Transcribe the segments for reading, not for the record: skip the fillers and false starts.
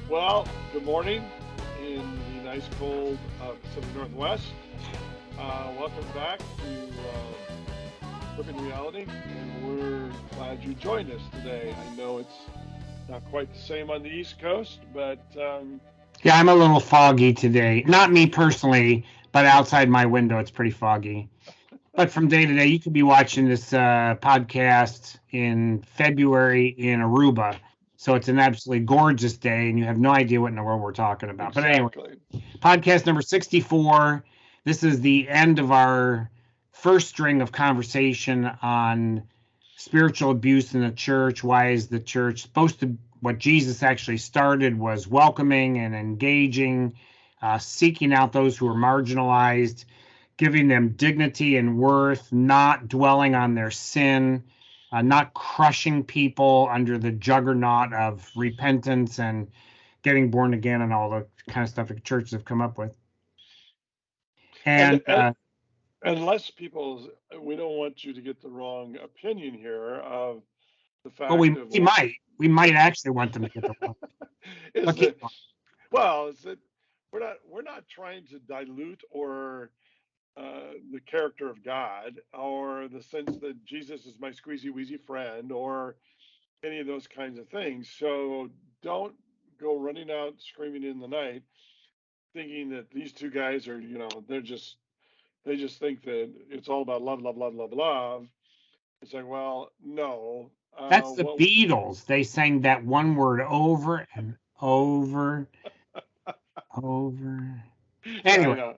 Well, good morning in the nice cold Pacific Northwest. Welcome back to Living Reality, and we're glad you joined us today. I know it's not quite the same on the East Coast, but Yeah, I'm a little foggy today. Not me personally, but outside my window, it's pretty foggy. But from day to day, you could be watching this podcast in February in Aruba. So it's an absolutely gorgeous day, and you have no idea what in the world we're talking about. But anyway, exactly. podcast number 64. This is the end of our first string of conversation on spiritual abuse in the church. Why is the church supposed to? What Jesus actually started was welcoming and engaging, seeking out those who are marginalized, giving them dignity and worth, not dwelling on their sin, not crushing people under the juggernaut of repentance and getting born again and all the kind of stuff that churches have come up with. And, And and unless people, we don't want you to get the wrong opinion here of the well, fact of we might actually want them to get the wrong. is Okay, that well, is that we're not trying to dilute or the character of God, or the sense that Jesus is my squeezy wheezy friend, or any of those kinds of things. So don't go running out screaming in the night, thinking that these two guys are, they just think that it's all about love, love, love, love, love. It's like, well, no. that's the What? Beatles. They sang that one word over and over, over. Yeah, I Anyway, know.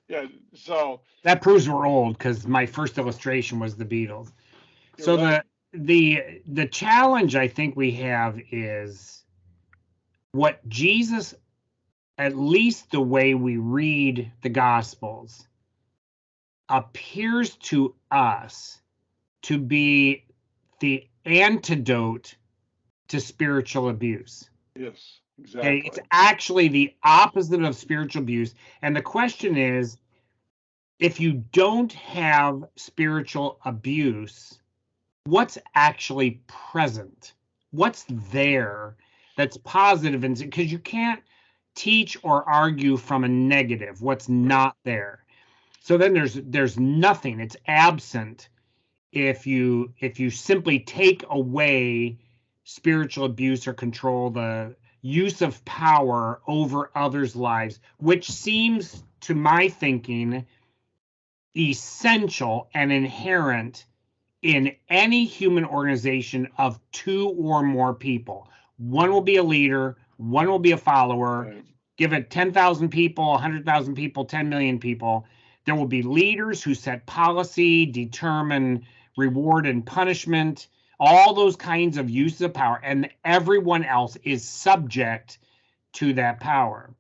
Yeah. So that proves we're old because my first illustration was the Beatles. you're So right. the challenge I think we have is what Jesus, at least the way we read the Gospels, appears to us to be the antidote to spiritual abuse. Yes, Okay, it's exactly. actually the opposite of spiritual abuse. And the question is, if you don't have spiritual abuse, what's actually present? What's there that's positive? And because you can't teach or argue from a negative, what's Right. not there. So then there's nothing. It's absent if you simply take away spiritual abuse or control, the use of power over others' lives, which seems to my thinking essential and inherent in any human organization of two or more people. One will be a leader, one will be a follower. Right. Give it 10,000 people, 100,000 people, 10 million people. There will be leaders who set policy, determine reward and punishment, all those kinds of uses of power, and everyone else is subject to that power.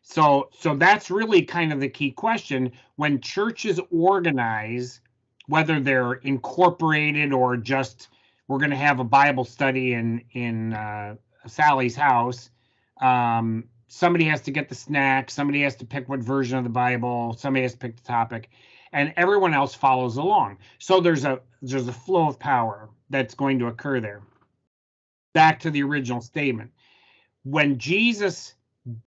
So that's really kind of the key question when churches organize, whether they're incorporated or just we're going to have a Bible study in Sally's house. Somebody has to get the snack. Somebody has to pick what version of the Bible. Somebody has to pick the topic, and everyone else follows along. So there's a flow of power that's going to occur there. Back to the original statement. When Jesus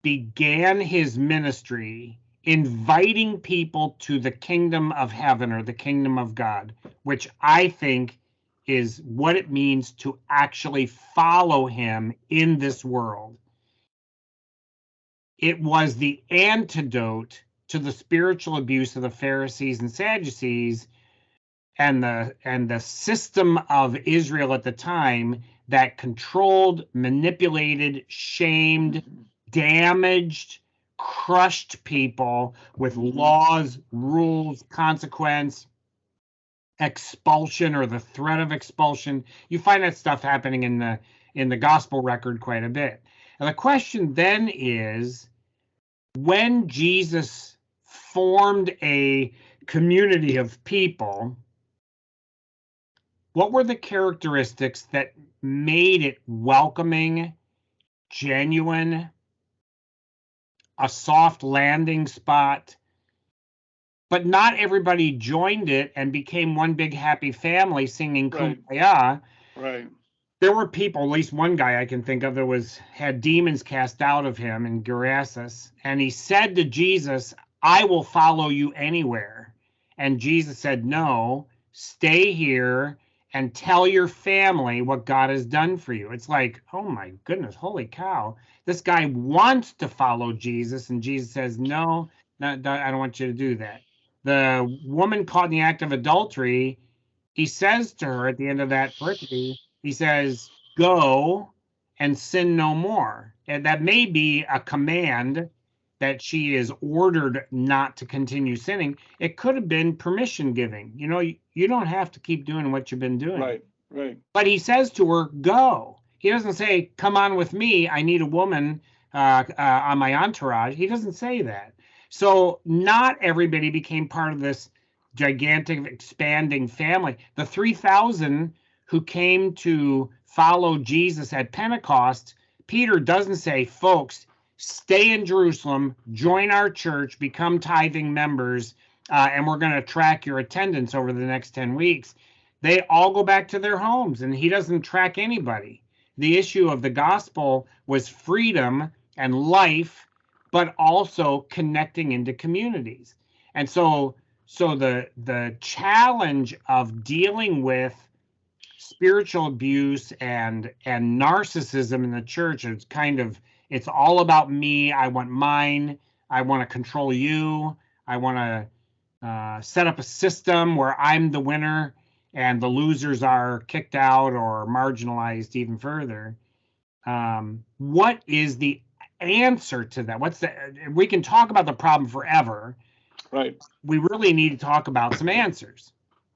began his ministry inviting people to the kingdom of heaven or the kingdom of God, which I think is what it means to actually follow him in this world. It was the antidote to the spiritual abuse of the Pharisees and Sadducees and the system of Israel at the time that controlled, manipulated, shamed, Hmm. damaged, crushed people with Hmm. laws, rules, consequence, expulsion or the threat of expulsion. You find that stuff happening in the gospel record quite a bit. And the question then is, when Jesus formed a community of people, what were the characteristics that made it welcoming, genuine, a soft landing spot? But not everybody joined it and became one big happy family singing Right. Kumbaya. Right. there were people, at least one guy I can think of, that had demons cast out of him in Gerasenes, and he said to Jesus, "I will follow you anywhere." And Jesus said, "No, stay here and tell your family what God has done for you." It's like, oh my goodness, holy cow! This guy wants to follow Jesus, and Jesus says, "No, I don't want you to do that." The woman caught in the act of adultery, he says to her at the end of that pericope, he says, "Go and sin no more." And that may be a command that she is ordered not to continue sinning. It could have been permission giving. You don't have to keep doing what you've been doing. Right, right. But he says to her, "Go." He doesn't say, "Come on with me. I need a woman on my entourage." He doesn't say that. So not everybody became part of this gigantic, expanding family. The 3,000 who came to follow Jesus at Pentecost, Peter doesn't say, "Folks, stay in Jerusalem, join our church, become tithing members, and we're going to track your attendance over the next 10 weeks." They all go back to their homes, and he doesn't track anybody. The issue of the gospel was freedom and life, but also connecting into communities. And so the challenge of dealing with spiritual abuse and narcissism in the church is it's all about me. I want mine. I want to control you. I want to set up a system where I'm the winner and the losers are kicked out or marginalized even further. What is the answer to that? We can talk about the problem forever. Right. We really need to talk about some answers.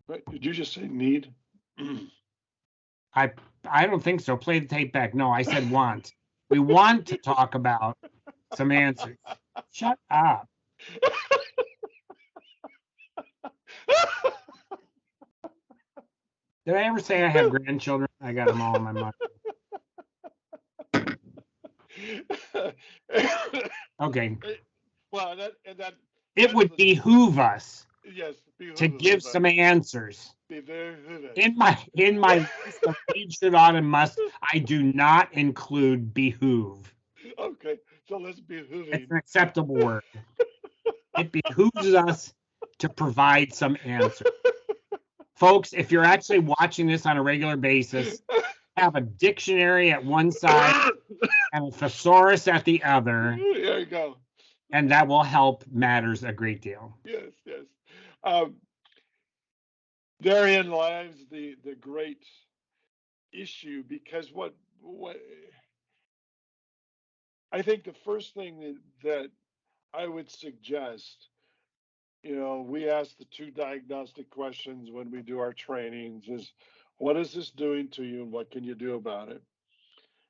Right. Did you just say need? I I don't think so. Play the tape back. No, I said want. We want to talk about some answers. Shut up. Did I ever say I have grandchildren? I got them all in my mind. Okay. Well, that It would behoove us yes, to behoove give some answers. behoove In my list of need, should, ought, and must, I do not include behoove. Okay, so let's behoove It's him. an acceptable word. It behooves us to provide some answers. Folks, if you're actually watching this on a regular basis, have a dictionary at one side and a thesaurus at the other, There you go. and that will help matters a great deal. Yes, yes. Um, Therein lies the great issue because what I think the first thing that I would suggest, we ask the two diagnostic questions when we do our trainings is what is this doing to you and what can you do about it?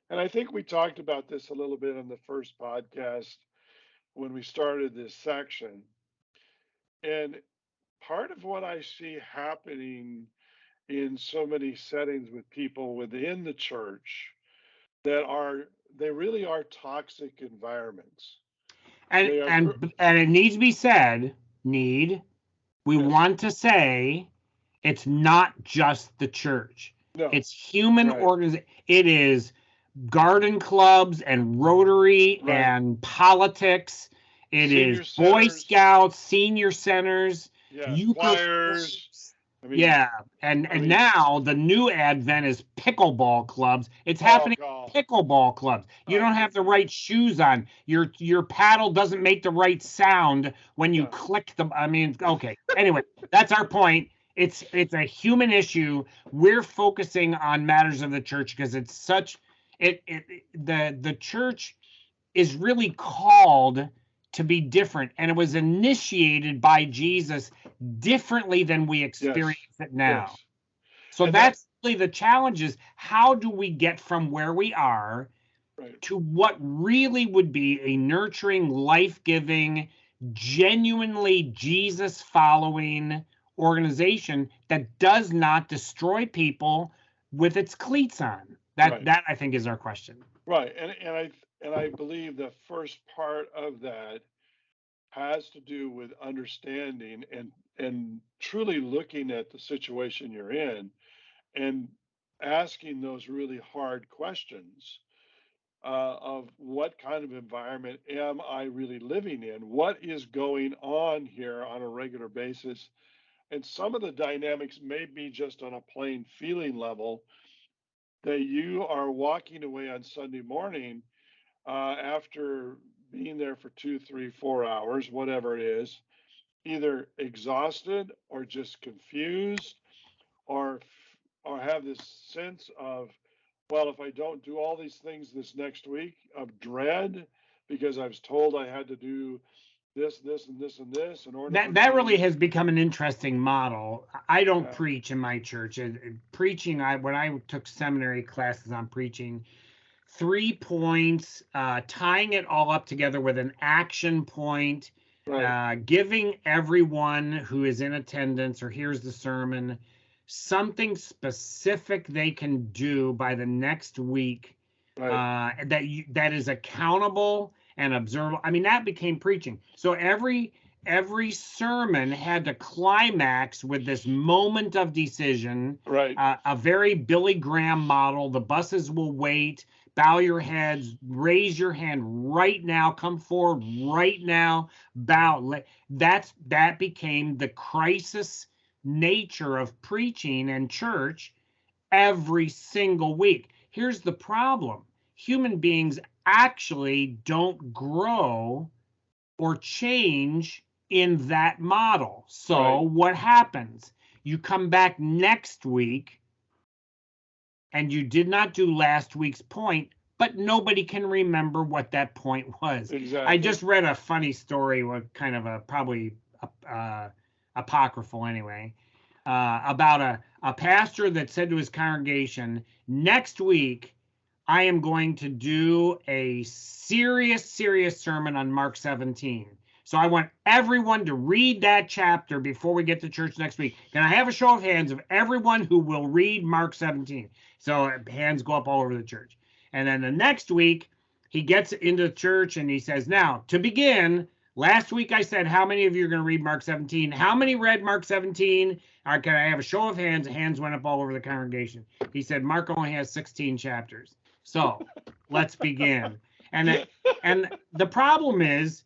And I think we talked about this a little bit on the first podcast when we started this section. And part of what I see happening in so many settings with people within the church that they really are toxic environments. And They are and and it needs to be said, we yes, want to say it's not just the church. no, It's human right, organization. It is garden clubs and Rotary right. and politics. It is Senior Boy centers, Scouts, senior centers, yeah, euchre choirs. groups. I mean, Yeah, and I mean, now the new advent is pickleball clubs. It's oh happening god, in pickleball clubs. You oh don't have the right shoes on. Your paddle doesn't make the right sound when you yeah, click the. I mean, okay. Anyway, that's our point. It's a human issue. We're focusing on matters of the church because it's such the church is really called to be different, and it was initiated by Jesus differently than we yes, experience it now. yes, So and that that's really the challenge: is how do we get from where we are right, to what really would be a nurturing, life-giving, genuinely Jesus following organization that does not destroy people with its cleats on? That right, that I think is our question. right, and I believe the first part of that has to do with understanding and truly looking at the situation you're in and asking those really hard questions of what kind of environment am I really living in? What is going on here on a regular basis? And some of the dynamics may be just on a plain feeling level that you are walking away on Sunday morning after being there for 2, 3, 4 hours, whatever it is, either exhausted or just confused or or have this sense of, well, if I don't do all these things this next week, of dread because I was told I had to do this, this, and this, and this in order for That really me. has become an interesting model. I don't Yeah, preach in my church. Preaching, when I took seminary classes on preaching, 3 points, tying it all up together with an action point, right, giving everyone who is in attendance or hears the sermon something specific they can do by the next week, right, that is accountable and observable. I mean, that became preaching. So every sermon had to climax with this moment of decision, right, a very Billy Graham model. The buses will wait. Bow your heads, raise your hand right now, come forward right now, bow. That became the crisis nature of preaching and church every single week. Here's the problem: human beings actually don't grow or change in that model. So, right, what happens? You come back next week and you did not do last week's point, but nobody can remember what that point was. I exactly. just read a funny story, with kind of probably apocryphal anyway, about a pastor that said to his congregation, next week, I am going to do a serious sermon on Mark 17. So I want everyone to read that chapter before we get to church next week. Can I have a show of hands of everyone who will read Mark 17? So hands go up all over the church. And then the next week, he gets into church and he says, now, to begin, last week I said, how many of you are going to read Mark 17? How many read Mark 17? All right, can I have a show of hands? Hands went up all over the congregation. He said, Mark only has 16 chapters. So let's begin. And and the problem is,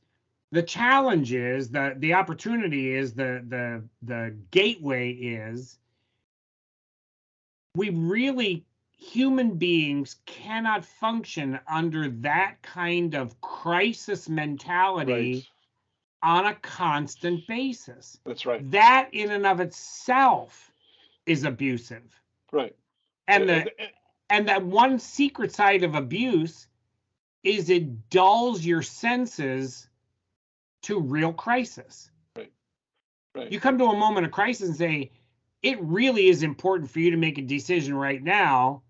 the challenge is, the opportunity is, the gateway is, we really, human beings cannot function under that kind of crisis Right, mentality on a constant basis. that's right, That in and of itself is abusive. right. And And, the and that one secret side of abuse is it dulls your senses to real crisis. right, right, You come to a moment of crisis and say, it really is important for you to make a decision right now.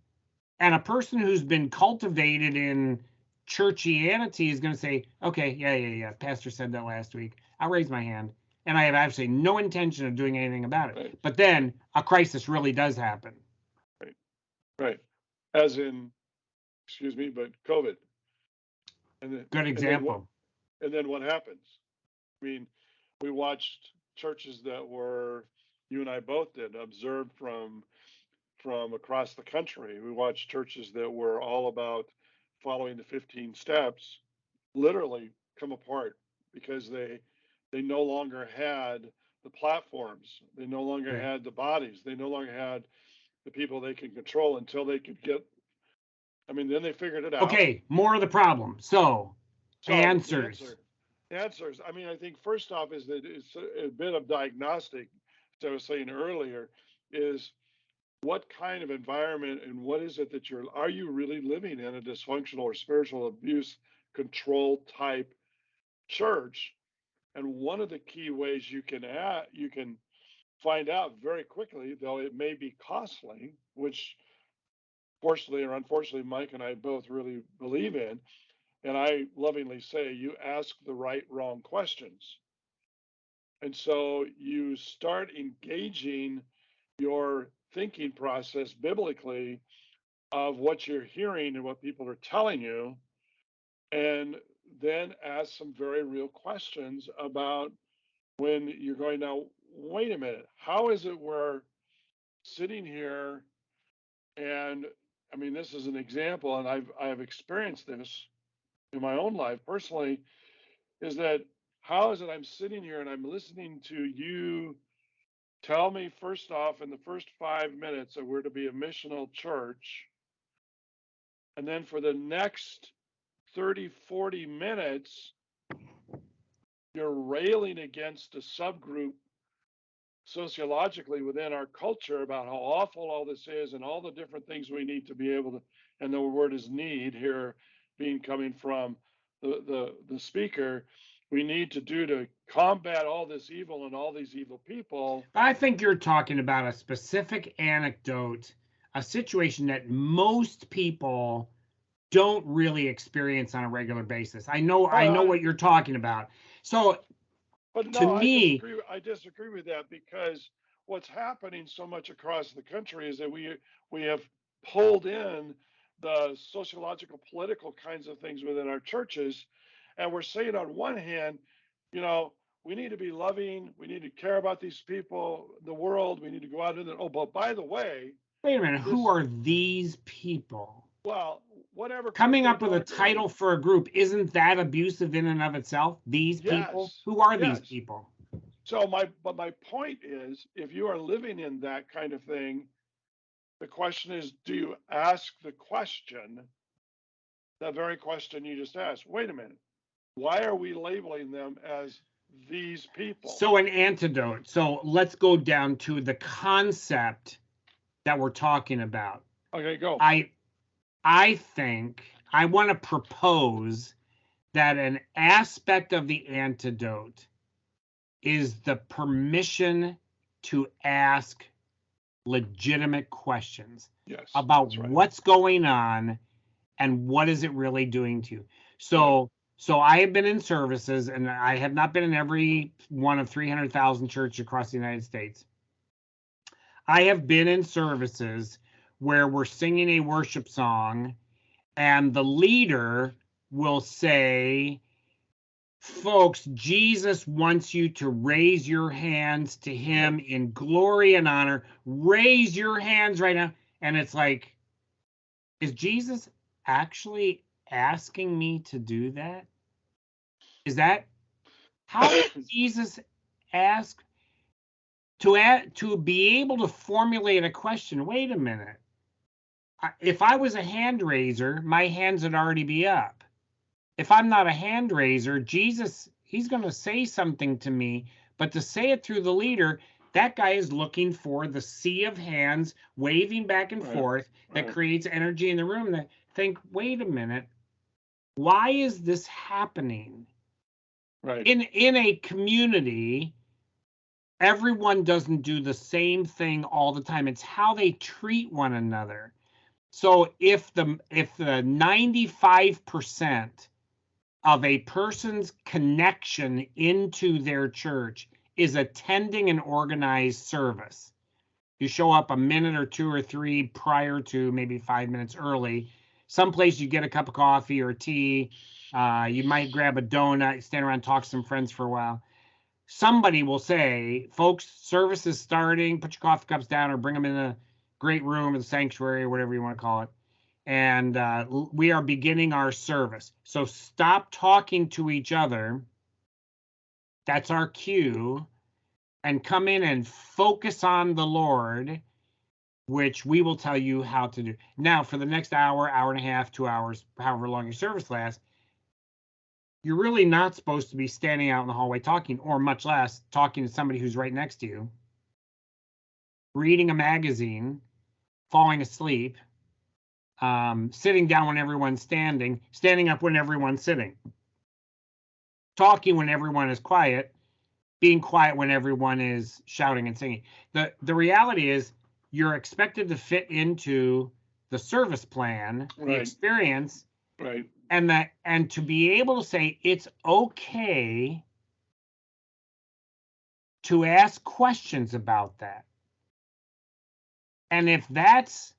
And a person who's been cultivated in churchianity is going to say, okay, yeah. Pastor said that last week. I'll raise my hand. And I have absolutely no intention of doing anything about it. right, But then a crisis really does happen. right, right. As in, excuse me, but COVID. And then, Good and then what? example. And then what happens? I mean, we watched churches that were, you and I both did, observed from across the country. We watched churches that were all about following the 15 steps literally come apart because they no longer had the platforms. They no longer Right. had the bodies. They no longer had the people they could control until they could get. I mean, then they figured it out. Okay, more of the problem. So, So the answers. answers. I mean, I think first off is that it's a bit of diagnostic. As I was saying earlier, is what kind of environment and what is it that are you really living in a dysfunctional or spiritual abuse control type church? And one of the key ways you can find out very quickly, though it may be costly, which fortunately or unfortunately Mike and I both really believe in, and I lovingly say you ask the right wrong questions. And so you start engaging your thinking process biblically of what you're hearing and what people are telling you, and then ask some very real questions about when you're going, now, wait a minute, how is it we're sitting here And I mean, this is an example, and I've experienced this in my own life personally, is that how is it I'm sitting here and I'm listening to you tell me first off in the first 5 minutes that we're to be a missional church, and then for the next 30, 40 minutes, you're railing against a subgroup sociologically within our culture about how awful all this is and all the different things we need to be able to, and the word is need here being coming from the speaker, we need to do to combat all this evil and all these evil people. I think you're talking about a specific anecdote, a situation that most people don't really experience on a regular basis. I know But what you're talking about. So but to no, me, I disagree with that, because what's happening so much across the country is that we have pulled in the sociological, political kinds of things within our churches, and we're saying on one hand, you know, we need to be loving, we need to care about these people, the world, we need to go out and oh, but by the way, wait a minute, who this, are these people? well, whatever group Coming they're up with a targeting. title for a group, isn't that abusive in and of itself? These people? Yes, Who are these yes. people? So my point is, if you are living in that kind of thing, the question is, do you ask the question, that very question you just asked? Wait a minute. Why are we labeling them as these people? So an antidote. So let's go down to the concept that we're talking about. Okay, go. I think I want to propose that an aspect of the antidote is the permission to ask legitimate questions Yes, about that's right. what's going on and what is it really doing to you. Right. So I have been in services, and I have not been in every one of 300,000 churches across the United States. I have been in services where we're singing a worship song and the leader will say, folks, Jesus wants you to raise your hands to him in glory and honor. Raise your hands right now. And it's like, is Jesus actually asking me to do that? Is that how does Jesus ask to be able to formulate a question? Wait a minute. If I was a hand raiser, my hands would already be up. If I'm not a hand raiser, Jesus, he's going to say something to me, but to say it through the leader, that guy is looking for the sea of hands waving back and Right. forth that Right. creates energy in the room. That think, wait a minute, why is this happening? Right. In a community, everyone doesn't do the same thing all the time. It's how they treat one another. So if the 95% of a person's connection into their church is attending an organized service, you show up a minute or two or three prior to, maybe 5 minutes early, someplace you get a cup of coffee or tea, you might grab a donut, stand around, talk to some friends for a while. Somebody will say, folks, service is starting, put your coffee cups down or bring them in a great room or the sanctuary or whatever you want to call it. And we are beginning our service. So stop talking to each other. That's our cue. And come in and focus on the Lord, which we will tell you how to do. Now, for the next hour, hour and a half, 2 hours, however long your service lasts, you're really not supposed to be standing out in the hallway talking, or much less talking to somebody who's right next to you, reading a magazine, falling asleep, sitting down when everyone's standing, standing up when everyone's sitting, talking when everyone is quiet, being quiet when everyone is shouting and singing. The reality is you're expected to fit into the service plan, the Right. experience, Right. and to be able to say it's okay to ask questions about that. And if that's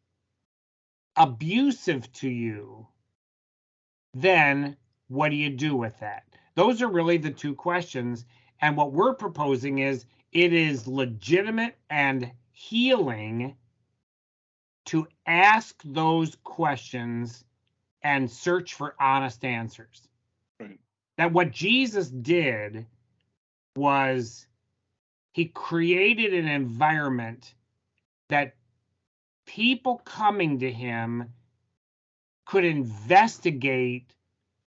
abusive to you, then what do you do with that? Those are really the two questions. And what we're proposing is it is legitimate and healing to ask those questions and search for honest answers. Right. That what Jesus did was he created an environment that people coming to him could investigate,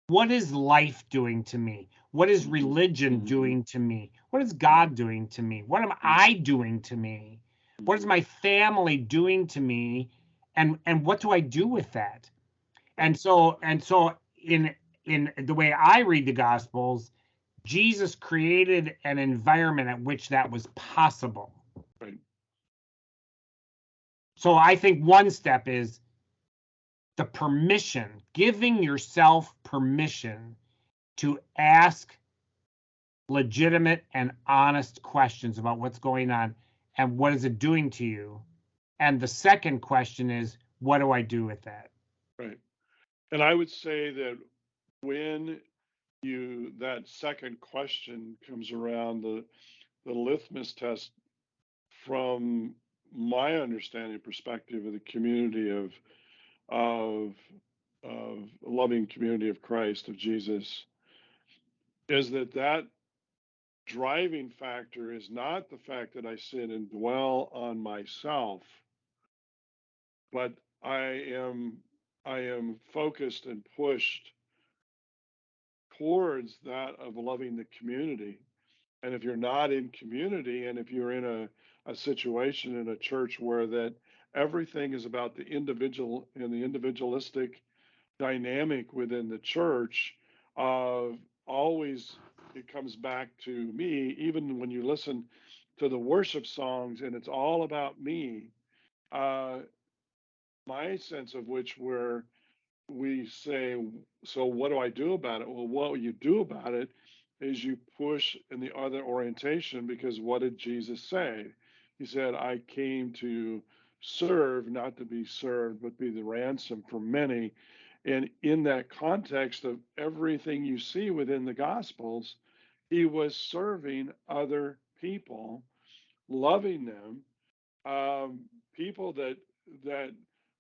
what is life doing to me? What is religion doing to me? What is God doing to me? What am I doing to me? What is my family doing to me? And what do I do with that? And so in the way I read the Gospels, Jesus created an environment at which that was possible. Right. So I think one step is the permission, giving yourself permission to ask legitimate and honest questions about what's going on and what is it doing to you. And the second question is, what do I do with that? Right. And I would say that when that second question comes around, the litmus test from my understanding perspective of the community of loving community of Christ, of Jesus, is that driving factor is not the fact that I sit and dwell on myself, but I am focused and pushed towards that of loving the community. And if you're not in community, and if you're in a situation in a church where that everything is about the individual and the individualistic dynamic within the church, always it comes back to me, even when you listen to the worship songs and it's all about me, uh, my sense of which where we say, so what do I do about it? Well, what you do about it is you push in the other orientation, because what did Jesus say? He said, I came to serve, not to be served, but be the ransom for many. And in that context of everything you see within the Gospels, he was serving other people, loving them, people that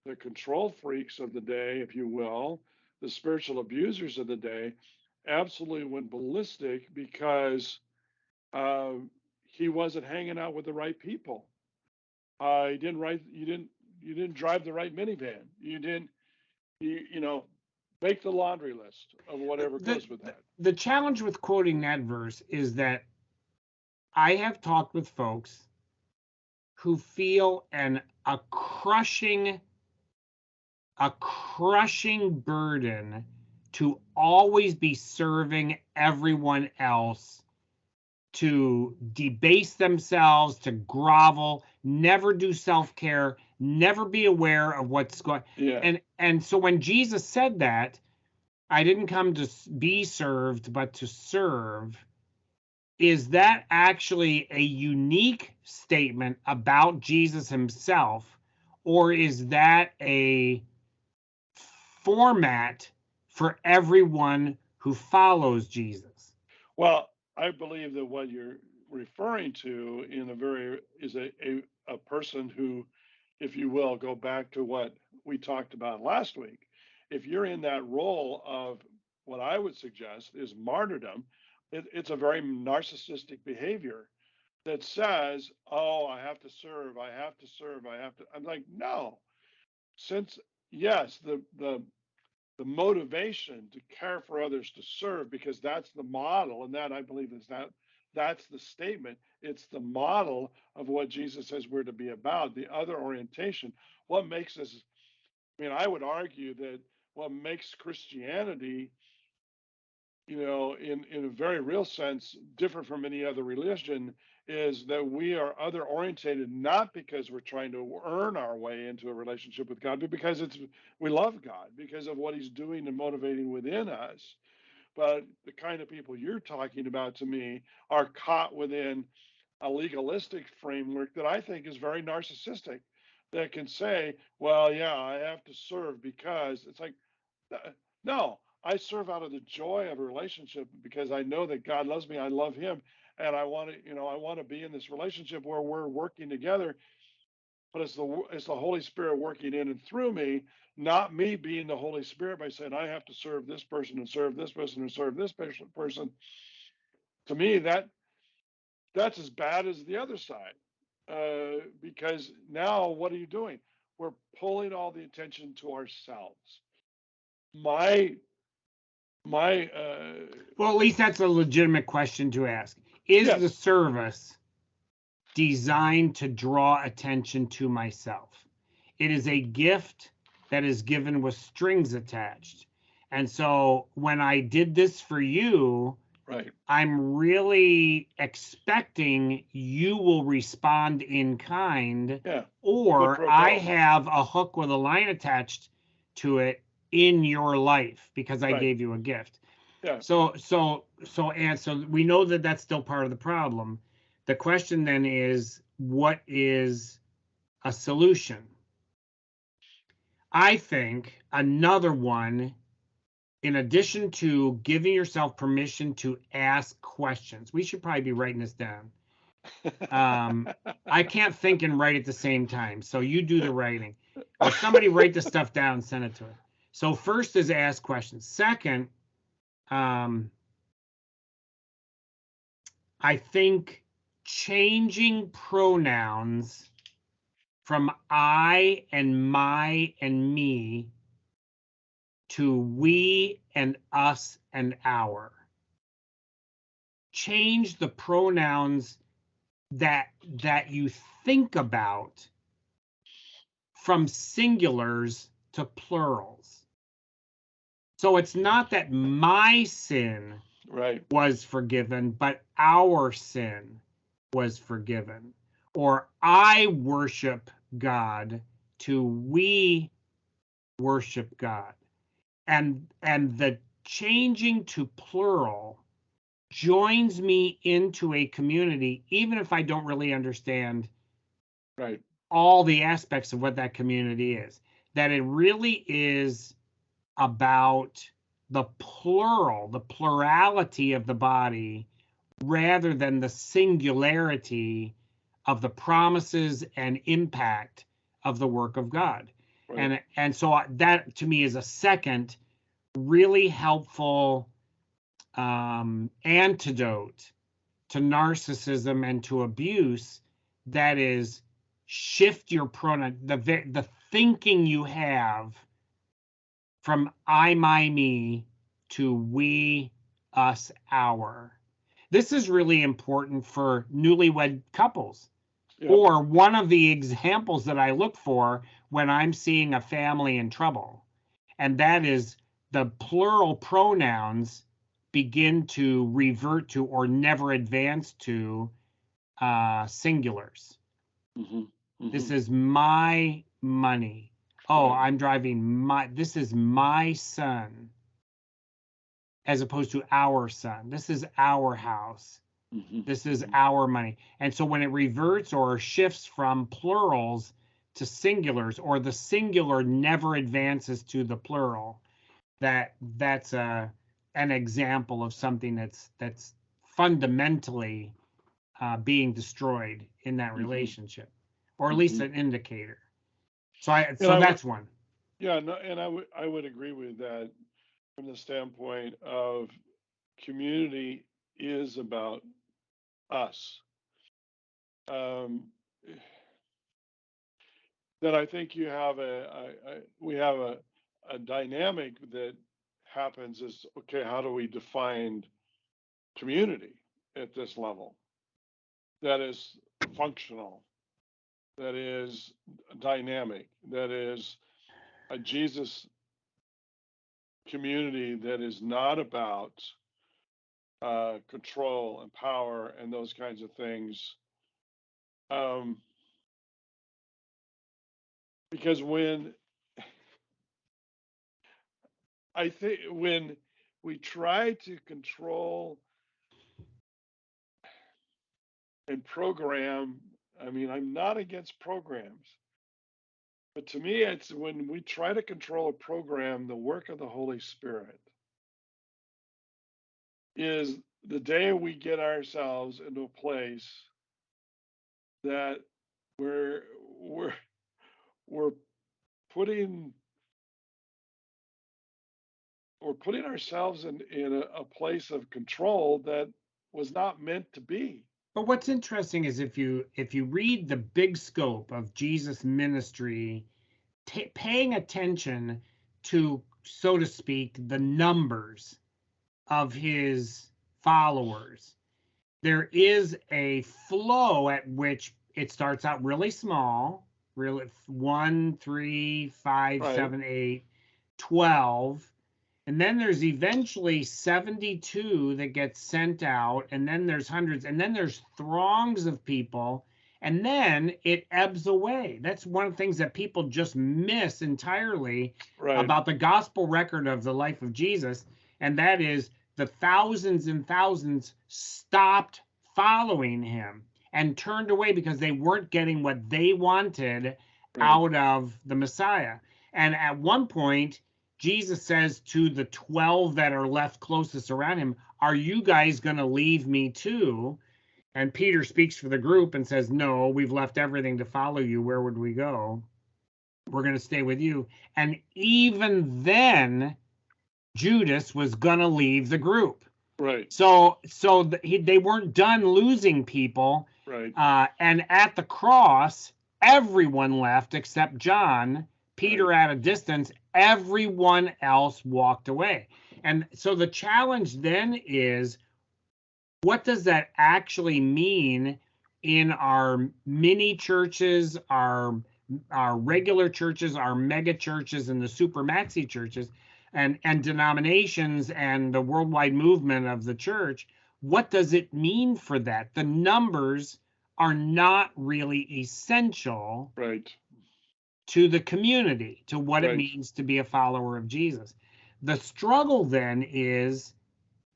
the control freaks of the day, if you will, the spiritual abusers of the day, absolutely went ballistic because uh, he wasn't hanging out with the right people. He didn't write. You didn't drive the right minivan. You didn't. You know, make the laundry list of whatever The, goes with the, that. the challenge with quoting that verse is that I have talked with folks who feel a crushing burden to always be serving everyone else, to debase themselves, to grovel, never do self-care, never be aware of what's going. Yeah. And so when Jesus said that, I didn't come to be served, but to serve, is that actually a unique statement about Jesus himself, or is that a format for everyone who follows Jesus? Well, I believe that what you're referring to in a very is a person who, if you will, go back to what we talked about last week. If you're in that role of what I would suggest is martyrdom, it's a very narcissistic behavior that says, "Oh, I have to serve, I have to serve, I have to." I'm like, no. Since yes, the motivation to care for others, to serve, because that's the model, and that I believe is that's the statement. It's the model of what Jesus says we're to be about. The other orientation, what makes us, I mean, I would argue that what makes Christianity, in a very real sense, different from any other religion, is that we are other orientated, not because we're trying to earn our way into a relationship with God, but because we love God, because of what He's doing and motivating within us. But the kind of people you're talking about, to me, are caught within a legalistic framework that I think is very narcissistic. That can say, "Well, yeah, I have to serve because," it's like, no, I serve out of the joy of a relationship because I know that God loves me. I love Him, and I want to be in this relationship where we're working together. but it's the Holy Spirit working in and through me, not me being the Holy Spirit by saying I have to serve this person and serve this person and serve this person. To me, that's as bad as the other side, because now what are you doing? We're pulling all the attention to ourselves. My my Well, at least that's a legitimate question to ask. Is the yes, service designed to draw attention to myself? It is a gift that is given with strings attached. And so when I did this for you, right, I'm really expecting you will respond in kind, yeah, quid or pro I quo, have a hook with a line attached to it in your life because I right, gave you a gift. yeah, So we know that that's still part of the problem. The question then is, what is a solution? I think another one, in addition to giving yourself permission to ask questions, we should probably be writing this down. I can't think and write at the same time, so you do the writing, or somebody write the stuff down and send it to us. So first is ask questions. Second, um, I think changing pronouns from I and my and me to we and us and our. Change the pronouns that you think about from singulars to plurals. So it's not that my sin right, was forgiven, but our sin was forgiven. Or I worship God to we worship God. And the changing to plural joins me into a community, even if I don't really understand right, all the aspects of what that community is. That it really is about the plural, the plurality of the body, rather than the singularity of the promises and impact of the work of God. right, And so that to me is a second really helpful antidote to narcissism and to abuse. That is, shift your pronoun, the thinking you have from I, my, me to we, us, our. This is really important for newlywed couples, yep, or one of the examples that I look for when I'm seeing a family in trouble. And that is the plural pronouns begin to revert to or never advance to singulars. mm-hmm, This mm-hmm, is my money. Oh, right, I'm driving this is my son, as opposed to our son. This is our house. mm-hmm, This is mm-hmm, our money. And so when it reverts or shifts from plurals to singulars, or the singular never advances to the plural, that's an example of something that's fundamentally being destroyed in that mm-hmm, relationship, or at least mm-hmm. an indicator. And So that's one. yeah, no, and I would agree with that from the standpoint of community is about us. Um, then I think you have we have a dynamic that happens is okay, how do we define community at this level that is functional, that is dynamic, that is a Jesus community that is not about control and power and those kinds of things. Um, because I think when we try to control and program, I mean, I'm not against programs, but to me, it's when we try to control a program, the work of the Holy Spirit is the day we get ourselves into a place that we're we're we're putting we're putting ourselves in a place of control that was not meant to be. But what's interesting is if you read the big scope of Jesus' ministry, paying attention to, so to speak, the numbers of his followers, there is a flow at which it starts out really small, really 1, 3, 5, Right, 7, 8, 12. And then there's eventually 72 that get sent out, and then there's hundreds, and then there's throngs of people, and then it ebbs away. That's one of the things that people just miss entirely right, about the gospel record of the life of Jesus, and that is the thousands and thousands stopped following him and turned away because they weren't getting what they wanted right, out of the Messiah. And at one point, Jesus says to the 12 that are left closest around him, "Are you guys going to leave me too?" And Peter speaks for the group and says, "No, we've left everything to follow you. Where would we go? We're going to stay with you." And even then, Judas was going to leave the group. right, So they weren't done losing people. right, And at the cross, everyone left except John. Peter right, at a distance, everyone else walked away. And so the challenge then is, what does that actually mean in our mini churches, our regular churches, our mega churches, and the super maxi churches, and denominations, and the worldwide movement of the church? What does it mean for that? The numbers are not really essential right, to the community, to what it right, means to be a follower of Jesus. The struggle then is,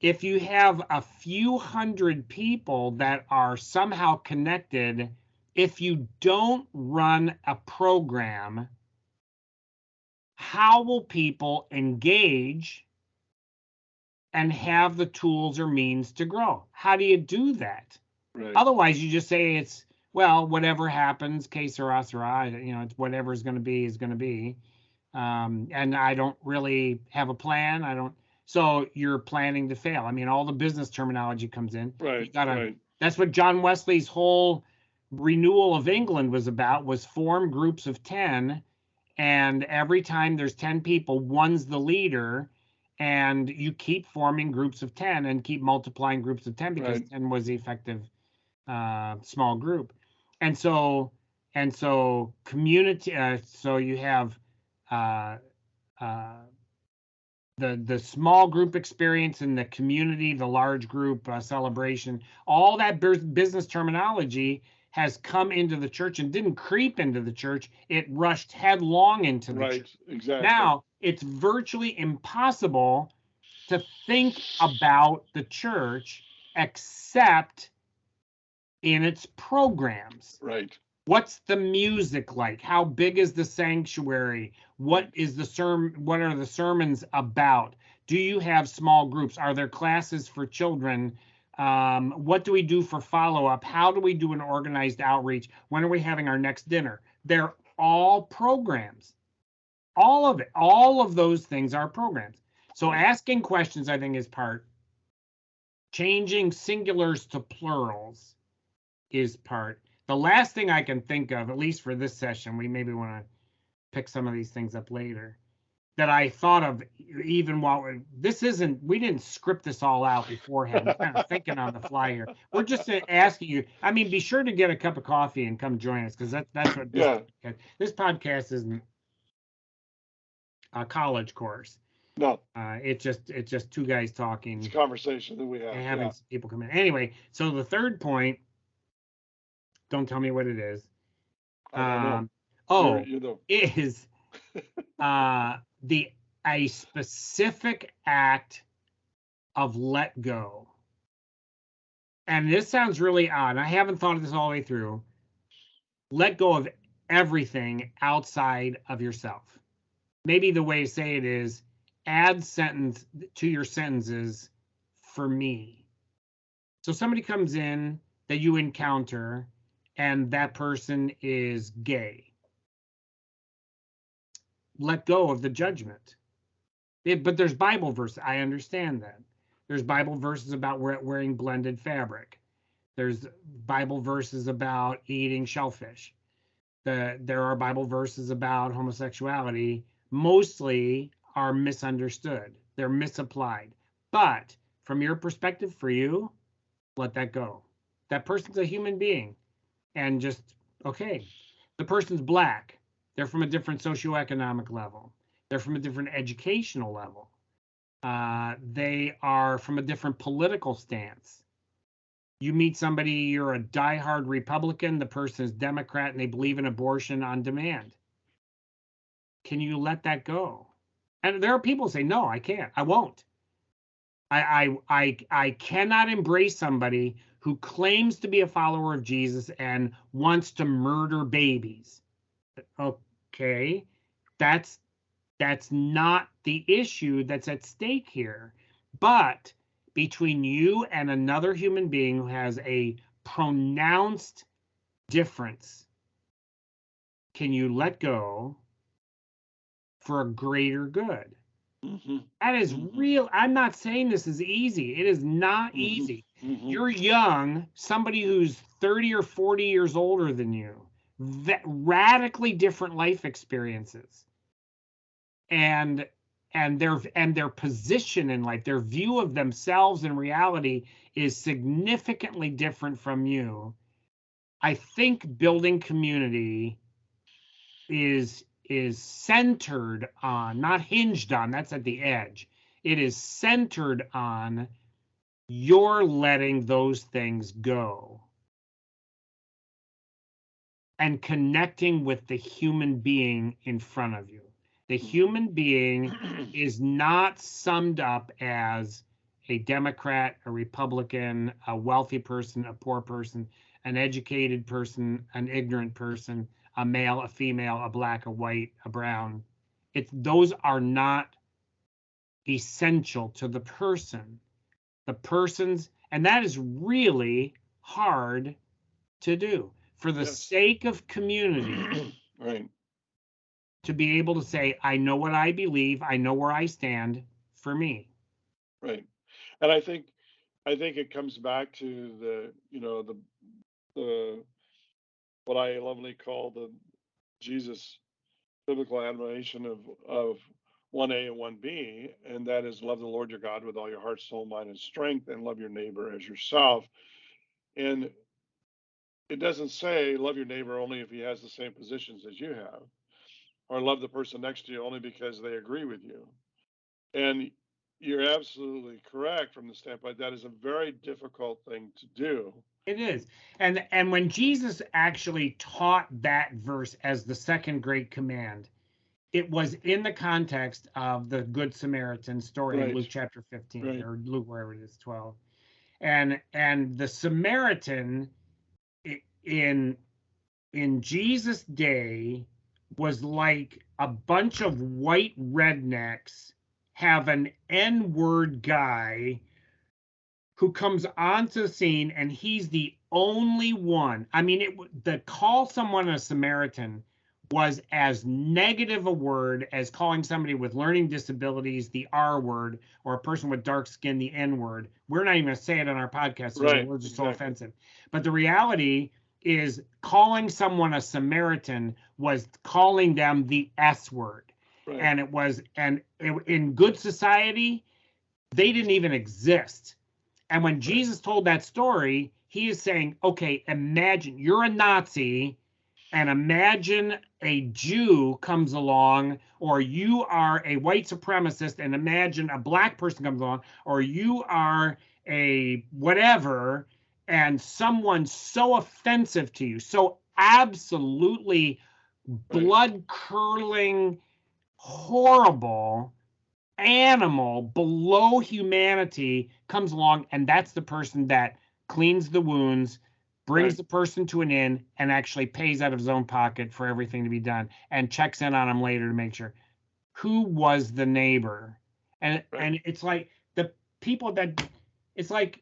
if you have a few hundred people that are somehow connected, if you don't run a program, how will people engage and have the tools or means to grow? How do you do that? right, Otherwise, you just say it's, well, whatever happens, que sera, sera, it's whatever is going to be is going to be. And I don't really have a plan. I don't. So you're planning to fail. I mean, all the business terminology comes in. You right, gotta. right, That's what John Wesley's whole renewal of England was about. Was form groups of 10, and every time there's 10 people, one's the leader, and you keep forming groups of 10 and keep multiplying groups of 10 because right, 10 was the effective small group. And so community. So you have uh, uh, the small group experience and the community, the large group celebration. All that business terminology has come into the church and didn't creep into the church. It rushed headlong into the church. right, exactly. Now it's virtually impossible to think about the church except in its programs. Right, What's the music like? How big is the sanctuary? What is the what are the sermons about? Do you have small groups? Are there classes for children? What do we do for follow-up? How do we do an organized outreach? When are we having our next dinner? They're all programs. All of it. All of those things are programs. So right, asking questions, I think, is part. Changing singulars to plurals is part. The last thing I can think of, at least for this session, we maybe want to pick some of these things up later, that I thought of even while we didn't script this all out beforehand. We're kind of thinking on the fly here. We're just asking you. I mean, be sure to get a cup of coffee and come join us, because that's what yeah, this podcast isn't a college course. no, It's just two guys it's a talking conversation that we have. and Yeah, having people come in. Anyway, so the third point, don't tell me what it is. I don't know. Oh, You're the is the a specific act of let go. And this sounds really odd. I haven't thought of this all the way through. Let go of everything outside of yourself. Maybe the way to say it is, add sentence to your sentences, for me. So somebody comes in that you encounter, and that person is gay. Let go of the judgment. But there's Bible verses. I understand that. There's Bible verses about wearing blended fabric. There's Bible verses about eating shellfish. There are Bible verses about homosexuality. Mostly are misunderstood. They're misapplied. But from your perspective, for you, let that go. That person's a human being. And just, okay, the person's black. They're from a different socioeconomic level. They're from a different educational level. They are from a different political stance. You meet somebody, you're a diehard Republican, the person is Democrat, and they believe in abortion on demand. Can you let that go? And there are people who say, no, I can't. I won't. I cannot embrace somebody who claims to be a follower of Jesus and wants to murder babies. Okay, that's not the issue that's at stake here. But between you and another human being who has a pronounced difference, can you let go for a greater good? Mm-hmm. That is real. I'm not saying this is easy. It is not easy. You're young, somebody who's 30 or 40 years older than you, radically different life experiences. And their position in life, their view of themselves and reality is significantly different from you. I think building community is centered on, not hinged on, that's at the edge. It is centered on your letting those things go and connecting with the human being in front of you. The human being is not summed up as a Democrat, a Republican, a wealthy person, a poor person, an educated person, an ignorant person, a male, a female, a black, a white, a brown. Those are not essential to the person. The person's, and that is really hard to do for the sake of community. Right. To be able to say, I know what I believe, I know where I stand for me. Right. And I think it comes back to the what I lovingly call the Jesus biblical admonition of 1A and 1B, and that is love the Lord your God with all your heart, soul, mind, and strength, and love your neighbor as yourself. And it doesn't say love your neighbor only if he has the same positions as you have, or love the person next to you only because they agree with you. And you're absolutely correct from the standpoint that is a very difficult thing to do. It is. And when Jesus actually taught that verse as the second great command, it was in the context of the Good Samaritan story in Luke chapter 15, or Luke, wherever it is, 12. And the Samaritan in Jesus' day was like a bunch of white rednecks have an N-word guy who comes onto the scene, and he's the only one. I mean, the call someone a Samaritan was as negative a word as calling somebody with learning disabilities the R word, or a person with dark skin the N word. We're not even going to say it on our podcast because the words are so offensive. But the reality is, calling someone a Samaritan was calling them the S word. And in good society, they didn't even exist. And when Jesus told that story, he is saying, okay, imagine you're a Nazi, and imagine a Jew comes along, or you are a white supremacist, and imagine a black person comes along, or you are a whatever, and someone so offensive to you, so absolutely blood-curdling, horrible, animal below humanity comes along, and that's the person that cleans the wounds, brings the person to an inn, and actually pays out of his own pocket for everything to be done, and checks in on him later to make sure. Who was the neighbor? And it's like it's like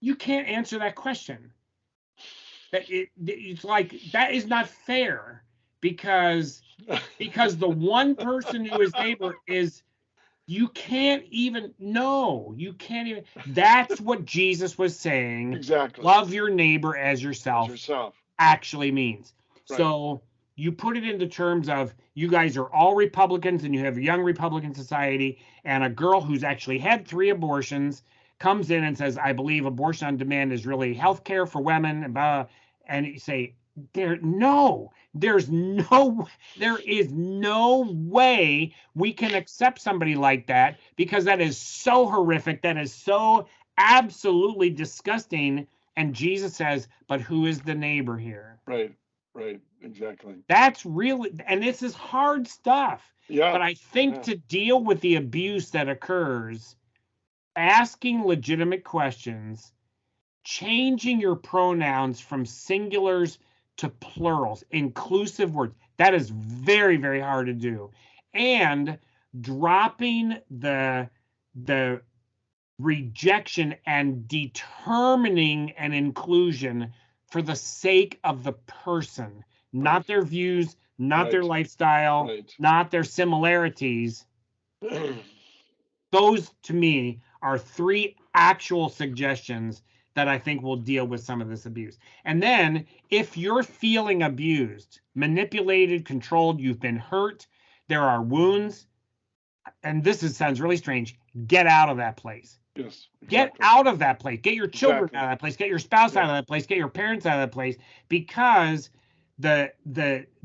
you can't answer that question. It's like that is not fair because the one person who is neighbor is you can't even that's what Jesus was saying. Exactly. Love your neighbor as As yourself yourself. actually means. Right. So you put it into terms of you guys are all Republicans and you have a young Republican society, and a girl who's actually had 3 abortions comes in and says, I believe abortion on demand is really health care for women, and blah, and you say, there is no way we can accept somebody like that, because that is so horrific, that is so absolutely disgusting. And Jesus says, but who is the neighbor here? Right. Right. Exactly. That's really, and this is hard stuff. Yeah. But I think Yeah. to deal with the abuse that occurs, asking legitimate questions, changing your pronouns from singulars to plurals, inclusive words, that is very, very hard to do. And dropping the rejection and determining an inclusion for the sake of the person, not their views, not their lifestyle, not their similarities. Those, to me, are 3 actual suggestions that I think will deal with some of this abuse. And then, if you're feeling abused, manipulated, controlled, you've been hurt, there are wounds, and sounds really strange, get out of that place. Yes, exactly. Get out of that place. Get your children out of that place. Get your spouse out of that place. Get your parents out of that place. Because the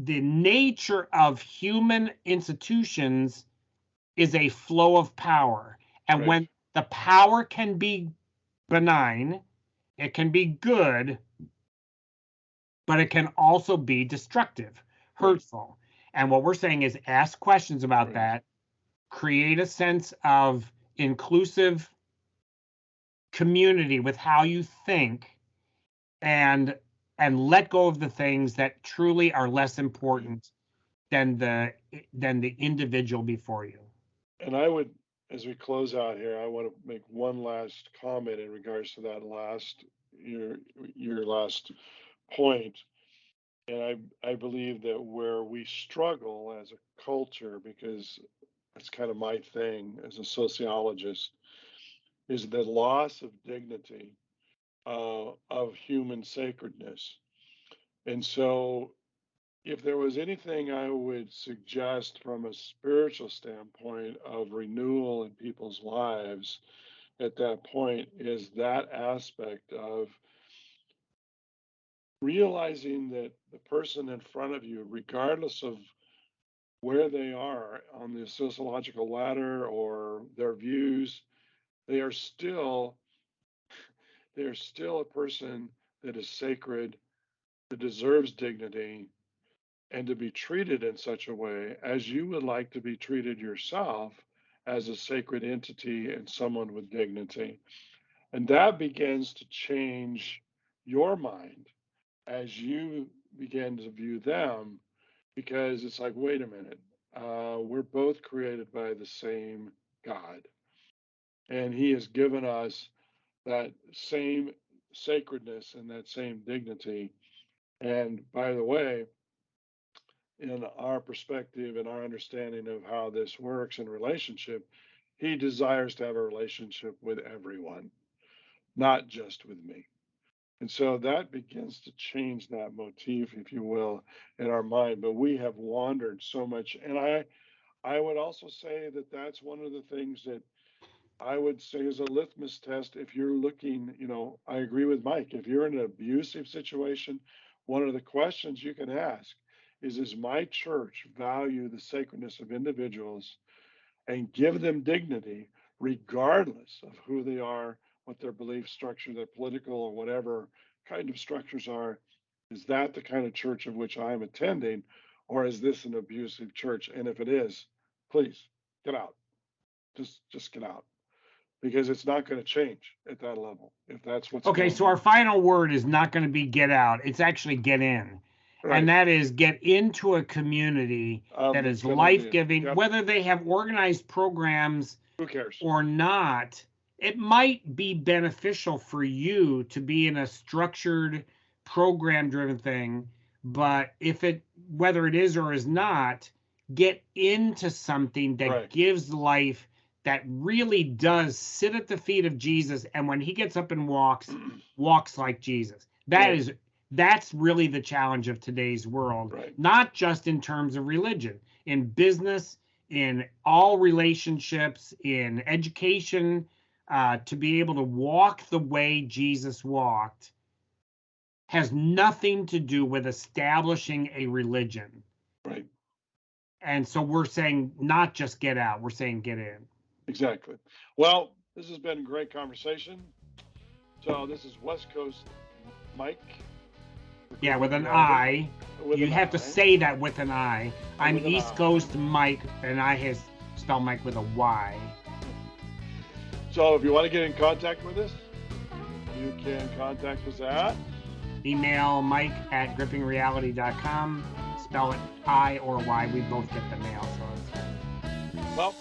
nature of human institutions is a flow of power. And when the power can be benign, it can be good, but it can also be destructive, hurtful. And what we're saying is ask questions about that, create a sense of inclusive community with how you think, and let go of the things that truly are less important than the individual before you. And I would, as we close out here, I want to make one last comment in regards to that your last point. And I believe that where we struggle as a culture, because it's kind of my thing as a sociologist, is the loss of dignity of human sacredness. And so, if there was anything I would suggest from a spiritual standpoint of renewal in people's lives at that point, is that aspect of realizing that the person in front of you, regardless of where they are on the sociological ladder or their views, they are still a person that is sacred, that deserves dignity, and to be treated in such a way as you would like to be treated yourself, as a sacred entity and someone with dignity. And that begins to change your mind as you begin to view them, because it's like, wait a minute, we're both created by the same God. And He has given us that same sacredness and that same dignity. And by the way, in our perspective and our understanding of how this works in relationship, He desires to have a relationship with everyone, not just with me. And so that begins to change that motif, if you will, in our mind. But we have wandered so much. And I would also say that that's one of the things that I would say is a litmus test. If you're looking, I agree with Mike. If you're in an abusive situation, one of the questions you can ask is, does my church value the sacredness of individuals and give them dignity, regardless of who they are, what their belief structure, their political or whatever kind of structures are? Is that the kind of church of which I'm attending, or is this an abusive church? And if it is, please get out. Just get out, because it's not going to change at that level if that's what's okay. So our final word is not going to be get out; it's actually get in. And that is get into a community that is life-giving, whether they have organized programs who cares or not. It might be beneficial for you to be in a structured program driven thing. But whether it is or is not, get into something that Right. gives life, that really does sit at the feet of Jesus, and when he gets up and walks like Jesus. Right. That's really the challenge of today's world, Right. not just in terms of religion, in business, in all relationships, in education, to be able to walk the way Jesus walked has nothing to do with establishing a religion. Right. And so we're saying not just get out, we're saying get in. Exactly. Well, this has been a great conversation. So this is West Coast Mike. Yeah, with an Reality. I. With You an have to I. say that with an I. I'm with an East I. Coast Mike, and I has spelled Mike with a Y. So if you want to get in contact with us, you can contact us at Email Mike at grippingreality.com. Spell it I or Y. We both get the mail, so it's well,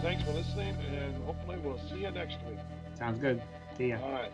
thanks for listening, and hopefully we'll see you next week. sounds good. See ya. All right.